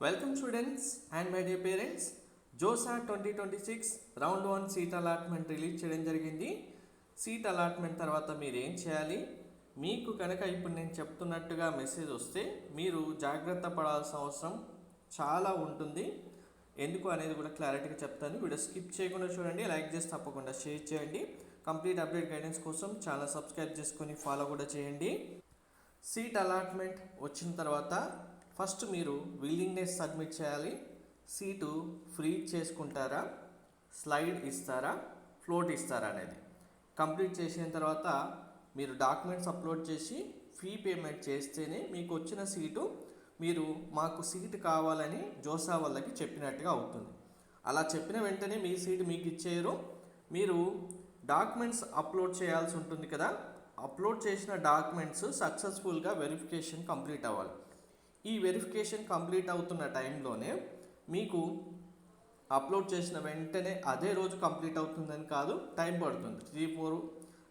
Welcome students and my dear parents. JoSAA 2026 round 1 seat allotment release చేయడం జరిగింది. Seat allotment తర్వాత మీరు ఏం చేయాలి, మీకు కనుక ఇప్పుడు నేను చెప్తున్నట్టుగా మెసేజ్ వస్తే మీరు జాగ్రత్త పడాల్సిన అవసరం చాలా ఉంటుంది. ఎందుకు అనేది కూడా క్లారిటీగా చెప్తాను. వీడియో స్కిప్ చేయకుండా చూడండి, లైక్ చేసి తప్పకుండా షేర్ చేయండి. కంప్లీట్ అప్డేట్ గైడెన్స్ కోసం ఛానల్ సబ్స్క్రైబ్ చేసుకొని ఫాలో కూడా చేయండి. సీట్ అలాట్మెంట్ వచ్చిన తర్వాత ఫస్ట్ మీరు విల్లింగ్నెస్ సబ్మిట్ చేయాలి. సీటు ఫ్రీ చేసుకుంటారా, స్లైడ్ ఇస్తారా, ఫ్లోట్ ఇస్తారా అనేది కంప్లీట్ చేసిన తర్వాత మీరు డాక్యుమెంట్స్ అప్లోడ్ చేసి ఫీ పేమెంట్ చేస్తేనే మీకు వచ్చిన సీటు మీరు మాకు సీటు కావాలని జోసా వాళ్ళకి చెప్పినట్టుగా అవుతుంది. అలా చెప్పిన వెంటనే మీ సీటు మీకు ఇచ్చేయరు. మీరు డాక్యుమెంట్స్ అప్లోడ్ చేయాల్సి ఉంటుంది కదా, అప్లోడ్ చేసిన డాక్యుమెంట్స్ సక్సెస్ఫుల్గా వెరిఫికేషన్ కంప్లీట్ అవ్వాలి. ఈ వెరిఫికేషన్ కంప్లీట్ అవుతున్న టైంలోనే మీకు అప్లోడ్ చేసిన వెంటనే అదే రోజు కంప్లీట్ అవుతుందని కాదు, టైం పడుతుంది. 3-4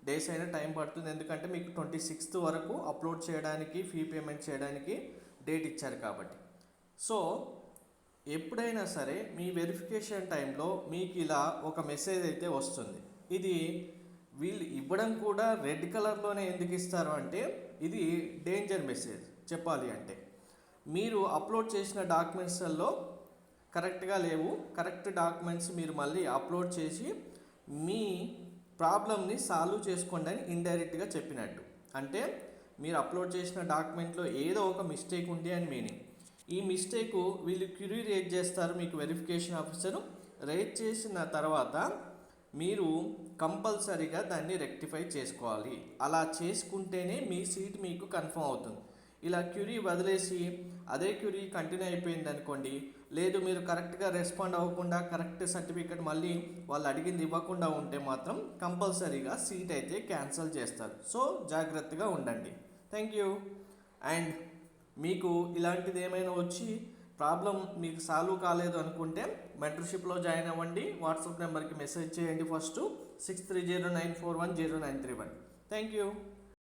డేస్ అయినా టైం పడుతుంది. ఎందుకంటే మీకు 26th వరకు అప్లోడ్ చేయడానికి, ఫీ పేమెంట్ చేయడానికి డేట్ ఇచ్చారు కాబట్టి. సో ఎప్పుడైనా సరే మీ వెరిఫికేషన్ టైంలో మీకు ఇలా ఒక మెసేజ్ అయితే వస్తుంది. ఇది వీళ్ళు ఇవ్వడం కూడా రెడ్ కలర్లోనే ఎందుకు ఇస్తారు అంటే ఇది డేంజర్ మెసేజ్. చెప్పాలి అంటే మీరు అప్లోడ్ చేసిన డాక్యుమెంట్స్లో కరెక్ట్గా లేవు, కరెక్ట్ డాక్యుమెంట్స్ మీరు మళ్ళీ అప్లోడ్ చేసి మీ ప్రాబ్లమ్ని సాల్వ్ చేసుకోండి అని ఇండైరెక్ట్గా చెప్పినట్టు. అంటే మీరు అప్లోడ్ చేసిన డాక్యుమెంట్లో ఏదో ఒక మిస్టేక్ ఉంది అని మీనింగ్. ఈ మిస్టేక్ వీళ్ళు క్యూరీ రేజ్ చేస్తారు, మీకు వెరిఫికేషన్ ఆఫీసరు రేజ్ చేసిన తర్వాత మీరు కంపల్సరీగా దాన్ని రెక్టిఫై చేసుకోవాలి. అలా చేసుకుంటేనే మీ సీట్ మీకు కన్ఫర్మ్ అవుతుంది. ఇలా క్యూరీ వదిలేసి అదే క్యూరీ కంటిన్యూ అయిపోయింది అనుకోండి, లేదు మీరు కరెక్ట్గా రెస్పాండ్ అవ్వకుండా కరెక్ట్ సర్టిఫికేట్ మళ్ళీ వాళ్ళు అడిగింది ఇవ్వకుండా ఉంటే మాత్రం కంపల్సరీగా సీట్ అయితే క్యాన్సిల్ చేస్తారు. సో జాగ్రత్తగా ఉండండి. Thank you. అండ్ మీకు ఇలాంటిది ఏమైనా వచ్చి ప్రాబ్లం మీకు సాల్వ్ కాలేదు అనుకుంటే మెంటర్షిప్లో జాయిన్ అవ్వండి. వాట్సాప్ నెంబర్కి మెసేజ్ చేయండి. ఫస్ట్ 6309410931. Thank you.